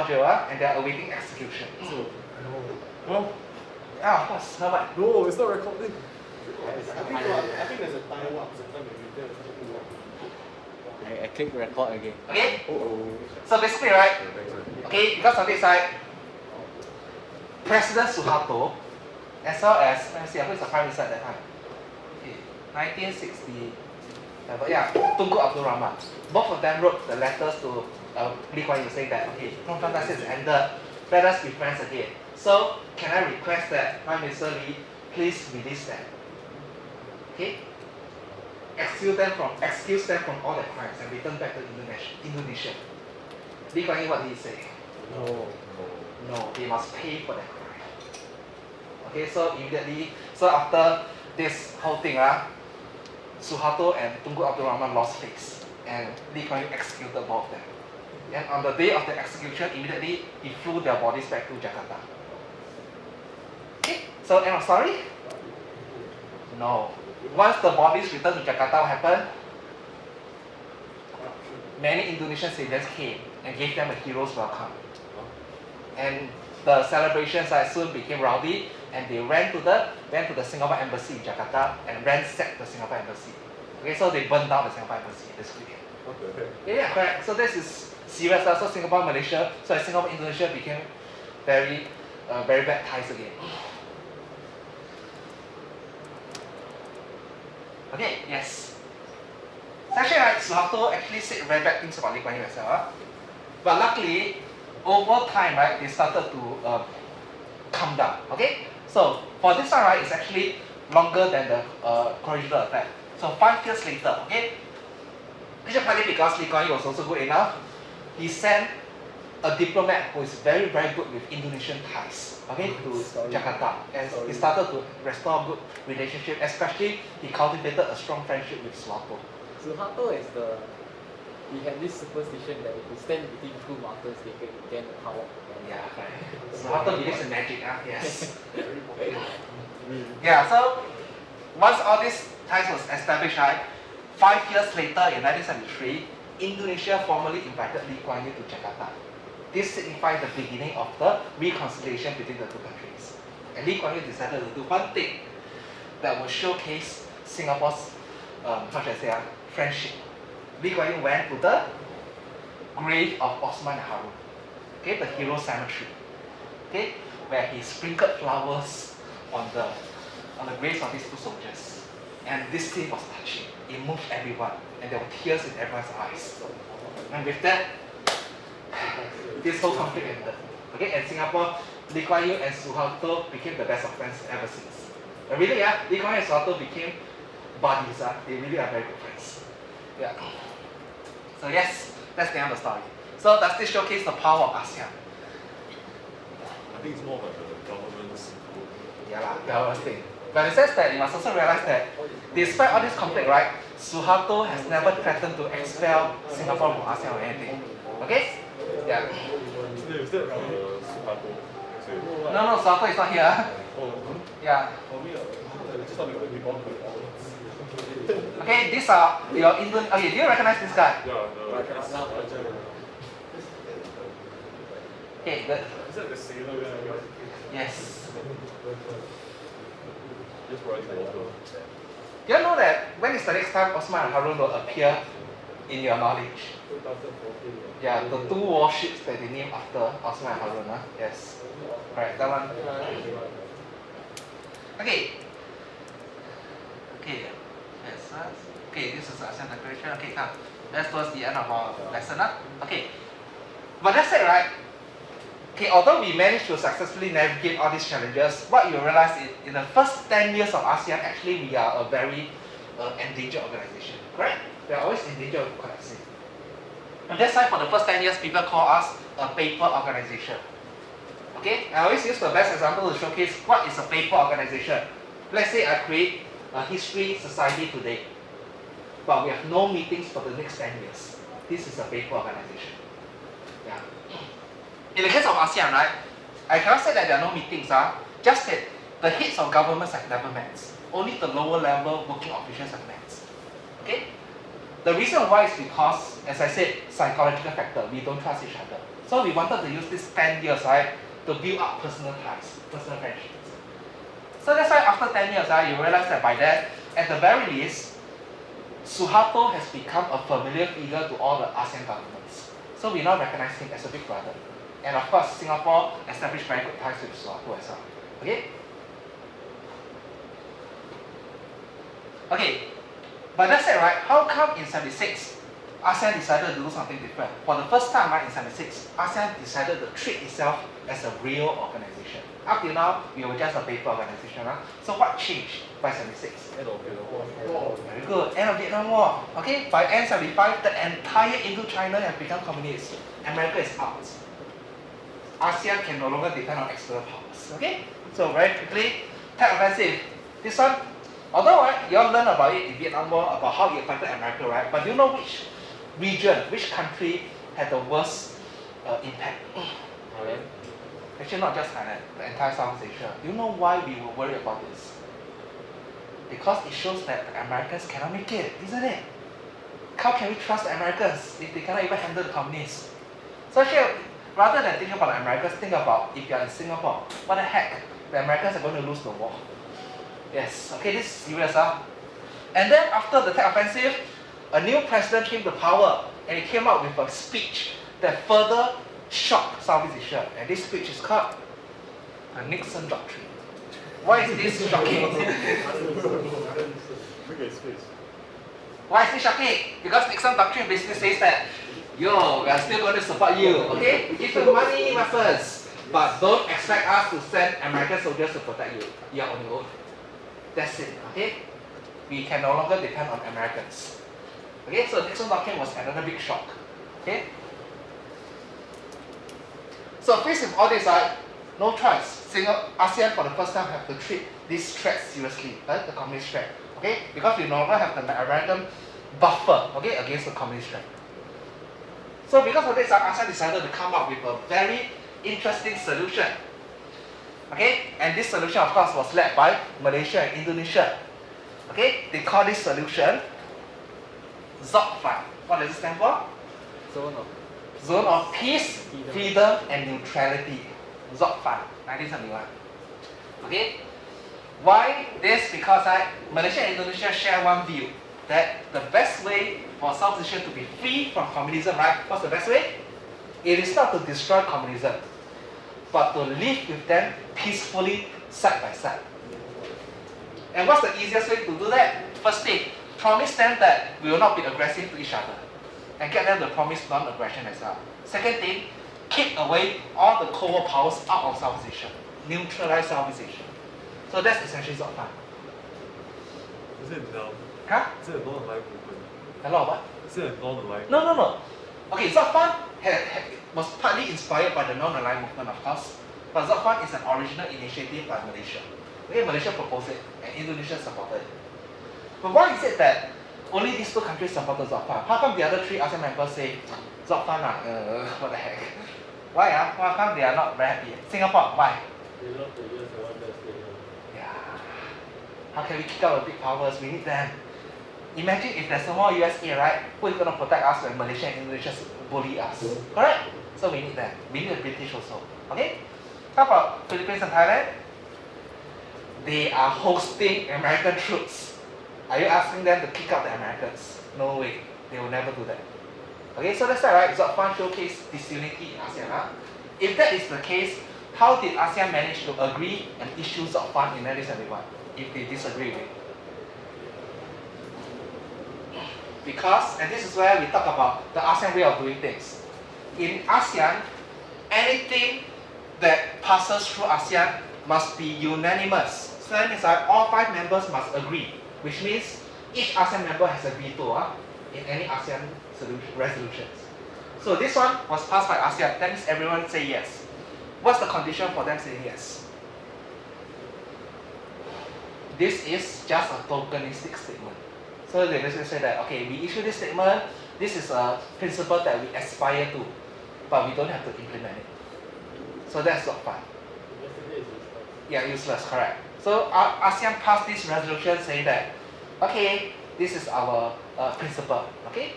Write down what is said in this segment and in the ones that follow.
jail, and they are awaiting execution. No. Yeah, of course. How about? No, it's not recording. I think there's a time up. I click record again. Okay. Oh. So basically, right? Okay, because of this, right? President Suharto, as well as let me see, who is the prime minister at that time? Okay, 1960. Yeah, Tunku Abdul Rahman. Both of them wrote the letters to Lee Kuan Yew saying that okay, confrontation is ended. Let us be friends again. So can I request that Prime Minister Lee please release them? Okay. Excuse them from all their crimes and return back to Indonesia. Lee Kuan Yew, what did he say? No, they must pay for their crime. Okay, so immediately, so after this whole thing, Suharto and Tunku Abdul Rahman lost face, and Lee Kuan Yew executed both of them. And on the day of the execution, immediately he flew their bodies back to Jakarta. Okay, so end of story? No. Once the bodies returned to Jakarta, what happened? Many Indonesian civilians came and gave them a hero's welcome. And the celebrations soon became rowdy, and they went to the Singapore embassy in Jakarta and ransacked the Singapore embassy. Okay, so they burned down the Singapore embassy basically. What the heck? Yeah, correct. So this is serious. So Singapore, Malaysia, Singapore, Indonesia became very bad ties again. Okay, yes. So actually, Suharto actually said very bad things about Lee Kuan Yew as well. But luckily, over time, right, they started to calm down. Okay, so for this one, right, it's actually longer than the corregidor effect. So 5 years later, okay, actually partly because Lee Kuan Yew was also good enough, he sent a diplomat who is very, very good with Indonesian ties, okay, to Jakarta, and he started to restore good relationship. Especially, he cultivated a strong friendship with Suharto. Suharto is he had this superstition that if you stand between two mountains, they can gain the power. Yeah, right. Suharto believes in magic, yes. Yeah, so once all these ties was established, right, 5 years later in 1973, Indonesia formally invited Lee Kuan Yew to Jakarta. This signified the beginning of the reconciliation between the two countries. And Lee Kuan Yew decided to do one thing that will showcase Singapore's friendship. Lee Kuan Yew went to the grave of Osman and Harun, okay, the hero cemetery, okay, where he sprinkled flowers on the graves of these two soldiers. And this scene was touching. It moved everyone, and there were tears in everyone's eyes. And with that, this whole conflict ended. Okay, and Singapore, Lee Kuan Yew and Suharto became the best of friends ever since. And really, Lee Kuan Yew and Suharto became buddies. They really are very good friends. Yeah. So yes, that's the end of the story. So does this showcase the power of ASEAN? I think it's more about the government's. Yeah, government thing. But it says that you must also realize that despite all this conflict, right, Suharto has never threatened to expel Singapore from ASEAN or anything. Okay? Yeah. Is that Suharto? No, Suharto is not here. Oh, Yeah. for me, just thought it would be one. Okay, these are your Indian. Okay, do you recognize this guy? Yeah, Okay, good. Is that the sailor guy? Yes. Just brought it to water. Do you know that when is the next time Osman and Harun will appear in your knowledge? 2014. Yeah, the two warships that they named after Osman and Harun. Yes. Right, that one. Okay. Okay. Yes. Okay, this is the ASEAN Declaration. Okay, come. That's towards the end of our lesson. Okay. But that's it, right? Okay, although we managed to successfully navigate all these challenges, what you realize is in the first 10 years of ASEAN, actually we are a very endangered organization. Correct? We are always in danger of collapsing. And that's why for the first 10 years, people call us a paper organization. Okay? I always use the best example to showcase what is a paper organization. Let's say I create a history society today, but we have no meetings for the next 10 years. This is a paper organization. Yeah. In the case of ASEAN, right, I cannot say that there are no meetings, just that the heads of governments have never met. Only the lower level working officials have met. Okay? The reason why is because, as I said, psychological factor, we don't trust each other. So we wanted to use this 10 years, right, to build up personal ties, personal friendships. So that's why after 10 years, you realize that by then, at the very least, Suharto has become a familiar figure to all the ASEAN governments. So we now recognize him as a big brother. And of course, Singapore established very good ties with Suharto as well. Okay? Okay, but that said, right, how come in 76, ASEAN decided to do something different? For the first time, right, in 76, ASEAN decided to treat itself as a real organization. Up till now, we were just a paper organization. Huh? So what changed by 76? End of the war. Very good. End of Vietnam War. Okay, by end 75, the entire Indochina has become communist. America is out. ASEAN can no longer depend on external powers. Okay, so very quickly, Tet Offensive. This one, although right, you all learn about it in Vietnam War, about how it affected America, right? But do you know which region, which country had the worst impact? Thailand. Actually, not just Thailand, the entire Southeast Asia. Do you know why we were worried about this? Because it shows that the Americans cannot make it, isn't it? How can we trust the Americans if they cannot even handle the communists? So actually, rather than thinking about the Americans, think about if you're in Singapore, what the heck? The Americans are going to lose the war. Yes, okay, this is serious, huh? And then after the Tet Offensive, a new president came to power and he came out with a speech that further shocked Southeast Asia. And this speech is called the Nixon Doctrine. Why is this shocking? Look at his face. Why is this shocking? Because Nixon Doctrine basically says that, yo, we are still going to support you, okay? Give the money, weapons, but don't expect us to send American soldiers to protect you. You are on your own. That's it, okay? We can no longer depend on Americans. Okay, so Nixon Doctrine was another big shock. Okay? So faced with all this, no choice. ASEAN for the first time have to treat this threat seriously, right? The communist threat. Okay? Because we no longer have the American buffer, okay, against the communist threat. So because of this, ASEAN decided to come up with a very interesting solution. Okay? And this solution, of course, was led by Malaysia and Indonesia. Okay? They call this solution ZOPFAN. What does it stand for? Zone of Peace, Freedom and Neutrality. ZOPFAN, 1971. Okay? Why this? Because Malaysia and Indonesia share one view that the best way for South Asia to be free from communism, right? What's the best way? It is not to destroy communism, but to live with them peacefully side by side. And what's the easiest way to do that? First thing, promise them that we will not be aggressive to each other and get them to promise non-aggression as well. Second thing, keep away all the Cold War powers out of Southeast Asia. Neutralize Southeast Asia. So that's essentially ZOPFAN. Is it now? Huh? Is it a non-aligned movement? A lot of what? Is it a non-aligned? No. Okay, ZOPFAN was partly inspired by the non-aligned movement, of course. But ZOPFAN is an original initiative by Malaysia. Okay, Malaysia proposed it and Indonesia supported it. But why is it that only these two countries supported ZOPFAN? How come the other three ASEAN members say, ZOPFAN, what the heck? Why? How come they are not very happy? Singapore, why? They love the US, they want to stay here. Yeah. How can we kick out the big powers? We need them. Imagine if there's no more USA, right? Who is going to protect us when Malaysia and Indonesia bully us? Correct? So we need them. We need the British also. Okay? How about Philippines and Thailand? They are hosting American troops. Are you asking them to kick out the Americans? No way. They will never do that. Okay, so that's right, ZOPFAN showcase disunity in ASEAN. Huh? If that is the case, how did ASEAN manage to agree and issue ZOPFAN in 1971 if they disagree with it? Because, and this is where we talk about the ASEAN way of doing things. In ASEAN, anything that passes through ASEAN must be unanimous. So that means all 5 members must agree, which means each ASEAN member has a veto in any ASEAN resolutions. So this one was passed by ASEAN, that means everyone say yes. What's the condition for them saying yes? This is just a tokenistic statement. So they basically say that, okay, we issue this statement, this is a principle that we aspire to, but we don't have to implement it. So that's ZOPFAN. Yesterday is useless. Yeah, useless, correct. So ASEAN passed this resolution saying that, okay, this is our principle, okay?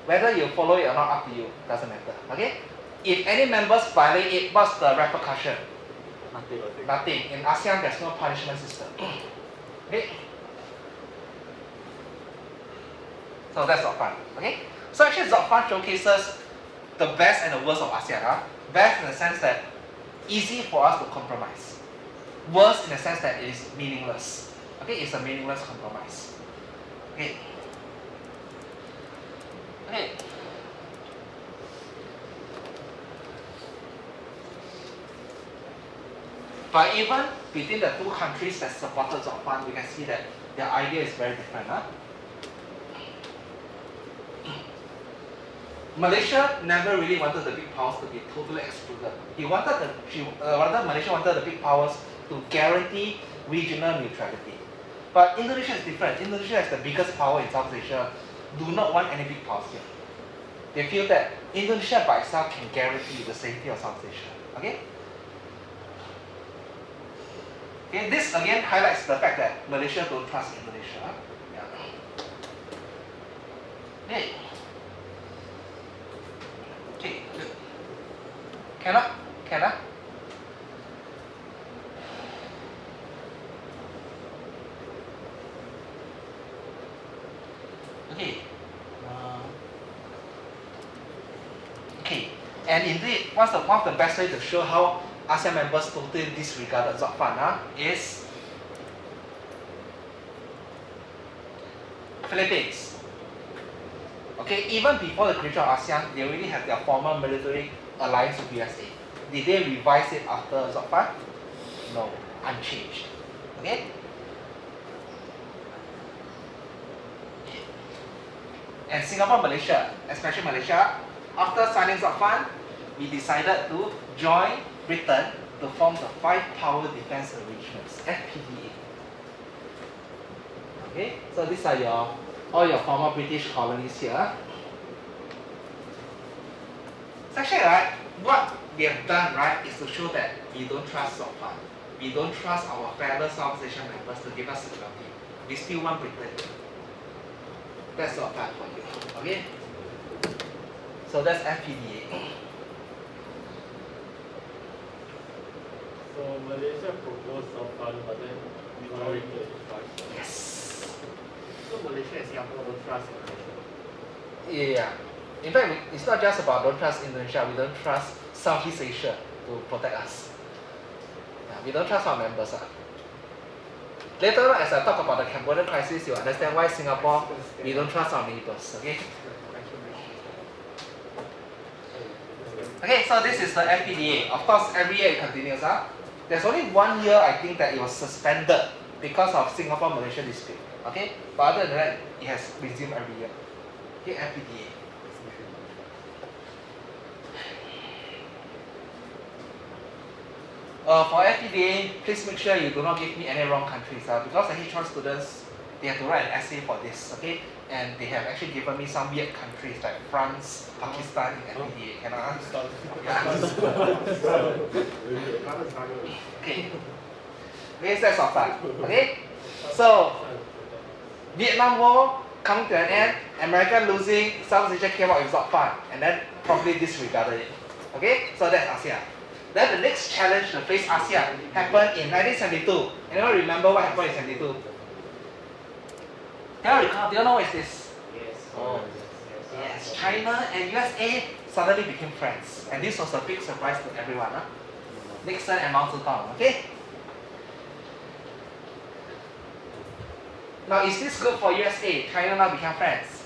Whether you follow it or not, up to you, doesn't matter, okay? If any members violate it, what's the repercussion? Nothing. Nothing. In ASEAN, there's no punishment system. Okay? So that's ZOCFAN. Okay? So actually ZOCFAN showcases the best and the worst of ASEAN. Huh? Best in the sense that easy for us to compromise. Worst in the sense that it is meaningless. Okay? It's a meaningless compromise. Okay? Okay. But even between the two countries that supported ZOCFAN, we can see that their idea is very different. Huh? Malaysia never really wanted the big powers to be totally excluded. Malaysia wanted the big powers to guarantee regional neutrality. But Indonesia is different. Indonesia is the biggest power in South Asia. Do not want any big powers here. They feel that Indonesia by itself can guarantee the safety of South Asia. Okay? Okay, this again highlights the fact that Malaysia don't trust Indonesia. Yeah. Okay. Okay, good. Cannot? Okay. Okay. And indeed, one of the best way to show how ASEAN members totally disregarded ZOCFAN is Philippines. Okay, even before the creation of ASEAN, they already have their former military alliance with USA. Did they revise it after ZOCFAN? No, unchanged. Okay? And Singapore, Malaysia, especially Malaysia, after signing ZOCFAN, we decided to join Britain to form the Five Power Defense Arrangements, FPDA. Okay, so these are all your former British colonies here. So actually, right, what we have done, right, is to show that we don't trust ZOCFAN. We don't trust our fellow South Asian members to give us security. We still want Britain. That's ZOCFAN for you. Okay? So that's FPDA. So Malaysia proposed ZOCFAN, but then withdrawing the advice. Yes. So Malaysia and Singapore don't trust Indonesia. Yeah. In fact, it's not just about don't trust Indonesia, we don't trust Southeast Asia to protect us. Yeah, we don't trust our members. Later on, as I talk about the Cambodian crisis, you'll understand why Singapore, we don't trust our neighbors. Okay? Okay, so this is the FPDA. Of course, every year it continues. There's only 1 year I think that it was suspended because of Singapore-Malaysia dispute. Okay? But other than that, it has resumed every year. Okay, FPDA. For FPDA, please make sure you do not give me any wrong countries. Because the H1 students, they have to write an essay for this. Okay? And they have actually given me some weird countries like France, Pakistan in FPDA. Can I ask? Okay. Okay, that's all fun. Okay? So, Vietnam War coming to an end, America losing, South Asia came out with ZOCFAN, and then promptly disregarded it. Okay? So that's ASEAN. Then the next challenge to face ASEAN happened in 1972. Anyone remember what happened in 72? Do you know what is this? Yes. Oh. Yes, China and USA suddenly became friends. And this was a big surprise to everyone. Nixon and Mao Zedong, okay? Now, is this good for USA? China now become friends.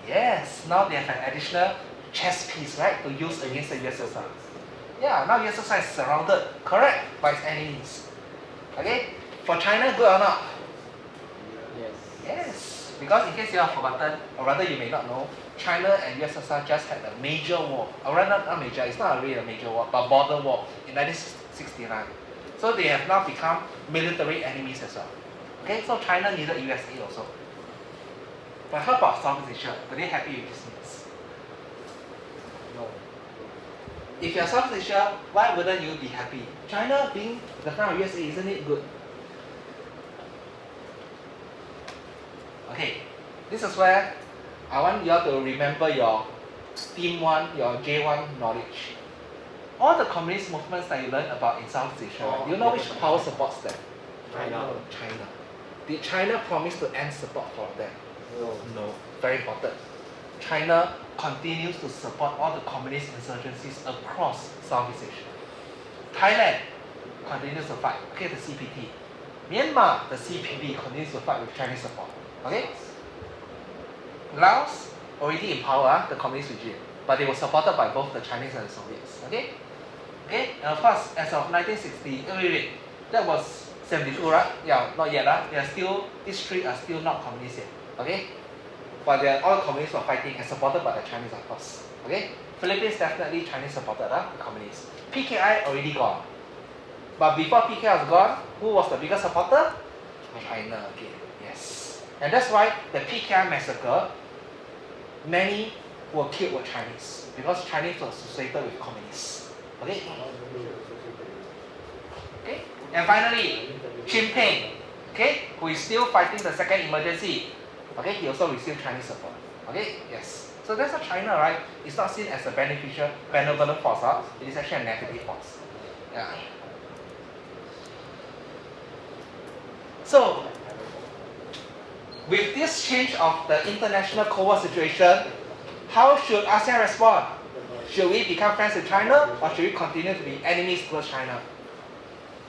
Yes, now they have an additional chess piece, right, to use against the USSR. Yeah, now USSR is surrounded, correct, by its enemies. Okay? For China, good or not? Yes. Yes, because in case you have forgotten, or rather you may not know, China and USSR just had a major war. Or rather, not major, it's not really a major war, but border war in 1969. So they have now become military enemies as well. Okay, so China needed USA also. But how about Southeast Asia? Were they happy with this news? No. If you're Southeast Asia, why wouldn't you be happy? China being the friend of USA, isn't it good? Okay, this is where I want you all to remember your STEAM 1, your J1 knowledge. All the communist movements that you learn about in Southeast Asia, right? You know which power supports them? China. China. Did China promise to end support for them? No. Very important. China continues to support all the communist insurgencies across Southeast Asia. Thailand continues to fight. Okay, the CPT. Myanmar, the CPP continues to fight with Chinese support. Okay? Laos already in power, the communist regime, but they were supported by both the Chinese and the Soviets. Okay? Okay? And of course, as of 1960, wait, that was 72, right? Yeah, not yet, right? They are still, these three are still not communist yet. Okay? But they are all communists were fighting and supported by the Chinese, of course. Okay? Philippines definitely Chinese supported, the communists. PKI already gone. But before PKI was gone, who was the biggest supporter? China again. Yes. And that's why the PKI massacre, many were killed were Chinese because Chinese were associated with communists. Okay? Okay? And finally, Jinping, okay, who is still fighting the second emergency. Okay, he also received Chinese support. Okay, yes. So that's what China, right? It's not seen as a benevolent force, it is actually a negative force. Yeah. So, with this change of the international Cold War situation, how should ASEAN respond? Should we become friends with China or should we continue to be enemies towards China?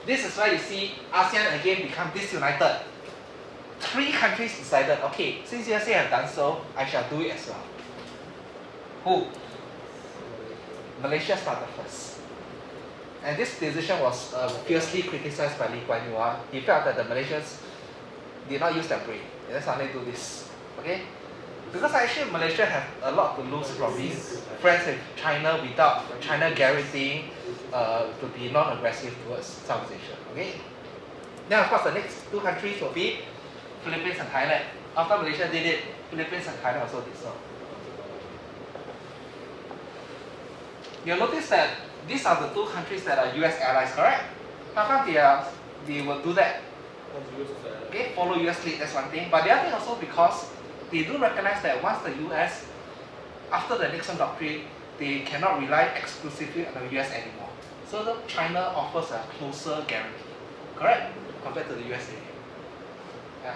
This is why you see ASEAN again become disunited. 3 countries decided, okay, since USA have done so, I shall do it as well. Who? Malaysia started first. And this decision was fiercely criticized by Lee Kuan Yew. He felt that the Malaysians did not use their brain. They suddenly do this. Okay? Because actually Malaysia have a lot to lose from being friends with China without China guaranteeing to be non-aggressive towards Southeast Asia. Okay? Then of course the next 2 countries will be Philippines and Thailand. After Malaysia did it, Philippines and Thailand also did so. You'll notice that these are the 2 countries that are US allies, correct? How come they will do that? Okay, follow US lead, that's one thing. But the other thing also because they do recognize that once the US, after the Nixon Doctrine, they cannot rely exclusively on the US anymore. So China offers a closer guarantee, correct? Compared to the USA. Yeah.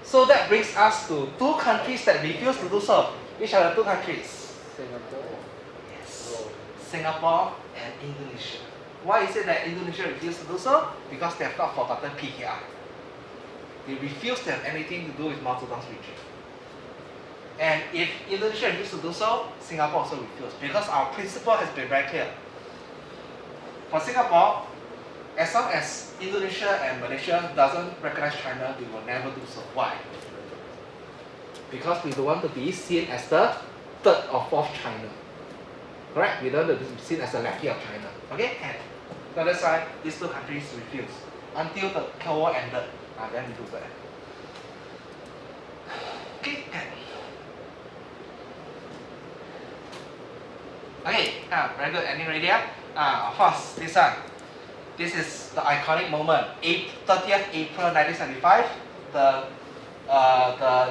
So that brings us to 2 countries that refuse to do so. Which are the 2 countries? Singapore. Yes. Singapore and Indonesia. Why is it that Indonesia refused to do so? Because they have not forgotten PKI. They refuse to have anything to do with Mao Zedong's regime. And if Indonesia refuses to do so, Singapore also refuses. Because our principle has been very clear. For Singapore, as long as Indonesia and Malaysia doesn't recognize China, we will never do so. Why? Because we don't want to be seen as the 3rd or 4th China. Correct? We don't want to be seen as a lackey of China. Okay? And so that's why these 2 countries refuse. Until the Cold War ended, then we do that. Okay? Okay, very good. Ending ready? Of course, this one. This is the iconic moment. 30th April 1975, the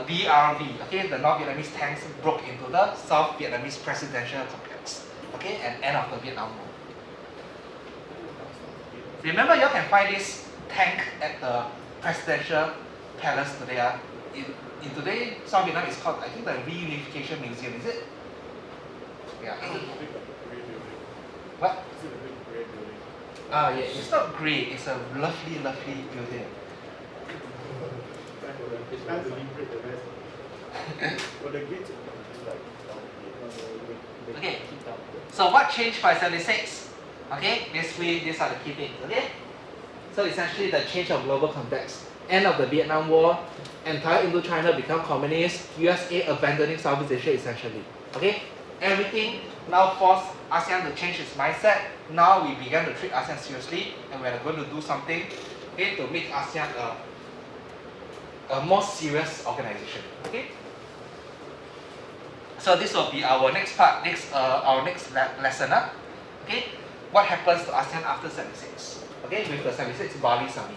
VRV, okay, the North Vietnamese tanks broke into the South Vietnamese presidential complex, okay, and end of the Vietnam War. Remember, you can find this tank at the presidential palace today. In today, South Vietnam is called, I think, the Reunification Museum, is it? Yeah. What? Yeah, it's not grey, it's a lovely, lovely building. It's time to liberate the rest. But the gates Okay, so what changed by 76? Okay, basically these are the key things, okay? So essentially the change of global context. End of the Vietnam War, entire Indochina become communist, USA abandoning Southeast Asia essentially. Okay? Everything now forced ASEAN to change its mindset. Now we began to treat ASEAN seriously and we're going to do something, okay, to make ASEAN a more serious organization. Okay? So this will be our next part, our next lesson. Okay? What happens to ASEAN after 76? Okay, with the 76 Bali Summit.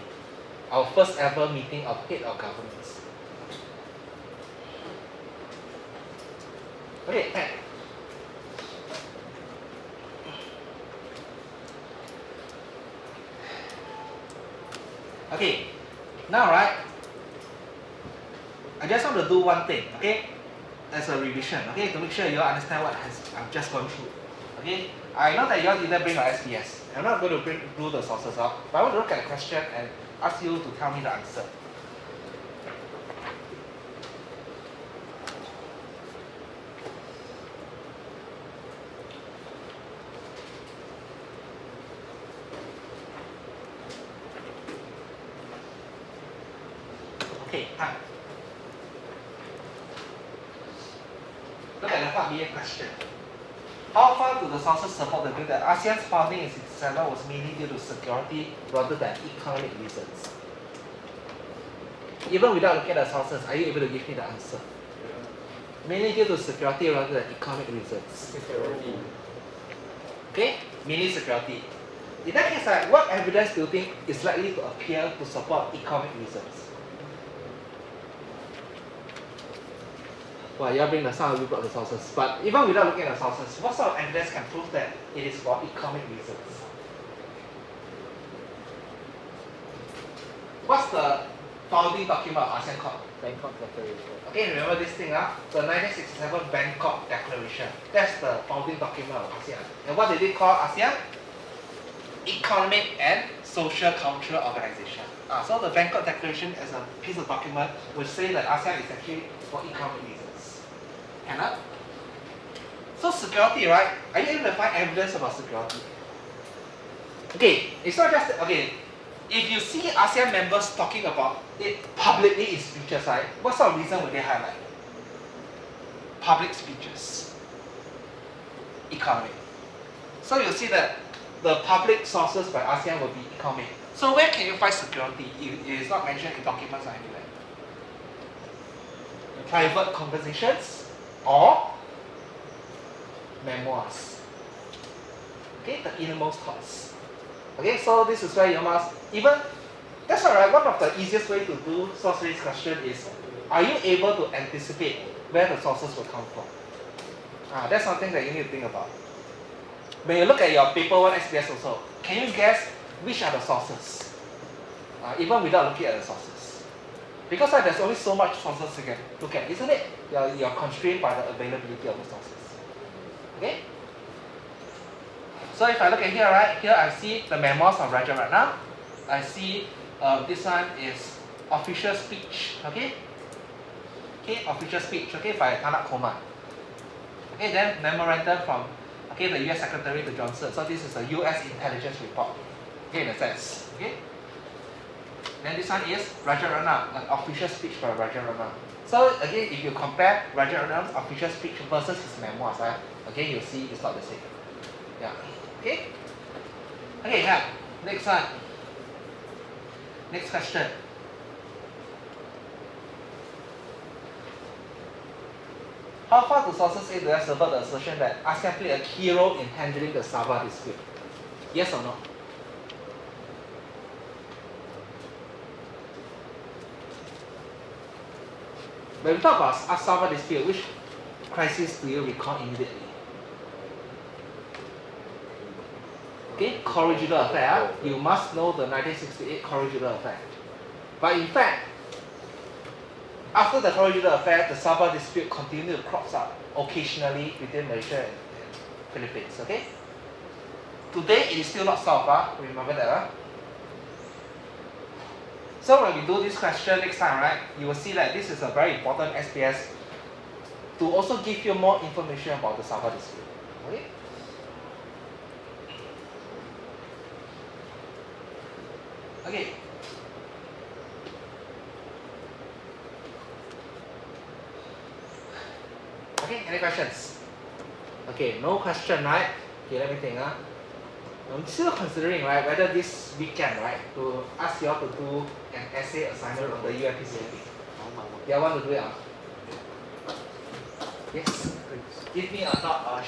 Our first ever meeting of head of governments. Okay. Okay. Now, right, I just want to do one thing, okay? As a revision, okay, to make sure you all understand what I've just gone through. Okay? I know that you all didn't bring your SBS. I'm not going to do the sources out, but I want to look at the question and ask you to tell me the answer. Okay, look at the part B question. How far do the sources support the view that ASEAN's founding in 67 was mainly due to security rather than economic reasons? Even without looking at the sources, are you able to give me the answer? Mainly due to security rather than economic reasons. Security. Okay? Mainly security. In that case, what evidence do you think is likely to appear to support economic reasons? Well, you bring the some of you brought the sources, but even without looking at the sources, what sort of evidence can prove that it is for economic reasons? What's the founding document of ASEAN Corp? Bangkok Declaration. Okay, remember this thing, the 1967 Bangkok Declaration. That's the founding document of ASEAN. And what did it call ASEAN? Economic and Social Cultural Organization. So the Bangkok Declaration as a piece of document will say that ASEAN is actually for economic reasons. Cannot? So security, right? Are you able to find evidence about security? Okay, it's not just, okay, if you see ASEAN members talking about it publicly in speeches, right? What sort of reason would they highlight? Public speeches. Economic. So you'll see that the public sources by ASEAN will be economic. So where can you find security? It is not mentioned in documents or anywhere. Private conversations or memoirs. Okay, the innermost thoughts. Okay, so this is where you must even, that's all right, one of the easiest way to do source-based question is, are you able to anticipate where the sources will come from? That's something that you need to think about. When you look at your paper 1 SBS also, can you guess which are the sources? Even without looking at the sources. Because there's only so much sources you can look at, isn't it? You're constrained by the availability of the sources. Okay? So if I look at here, right, here I see the memoirs of Rajaratnam. I see this one is official speech, okay? Okay, official speech, okay, by Tanak Koman. Okay, then memorandum from, okay, the US Secretary to Johnson. So this is a US intelligence report, okay, in a sense, okay? Then this one is Rajaratnam, an official speech by Rajaratnam. So again, if you compare Rajaratnam's official speech versus his memoirs, again you'll see it's not the same. Yeah. Okay? Okay, now, next one. Next question. How far do sources say they support the assertion that ASEAN played a key role in handling the Sabah dispute? Yes or no? When we talk about Sabah dispute, which crisis do you recall immediately? Okay, Corregidor Affair. You must know the 1968 Corregidor Affair. But in fact, after the Corregidor Affair, the Sabah dispute continued to crop up occasionally between Malaysia and Philippines. Okay. Today it is still not solved. Remember that. So when we do this question next time, right, you will see that this is a very important SPS to also give you more information about the Sabah dispute. Okay. Okay. Okay, any questions? Okay, no question, right? Okay, let me think. I'm still considering, right, whether this weekend, right, to ask you all to do an essay assignment on the UNPCP. You all want to do it? Yes. Give me a thought.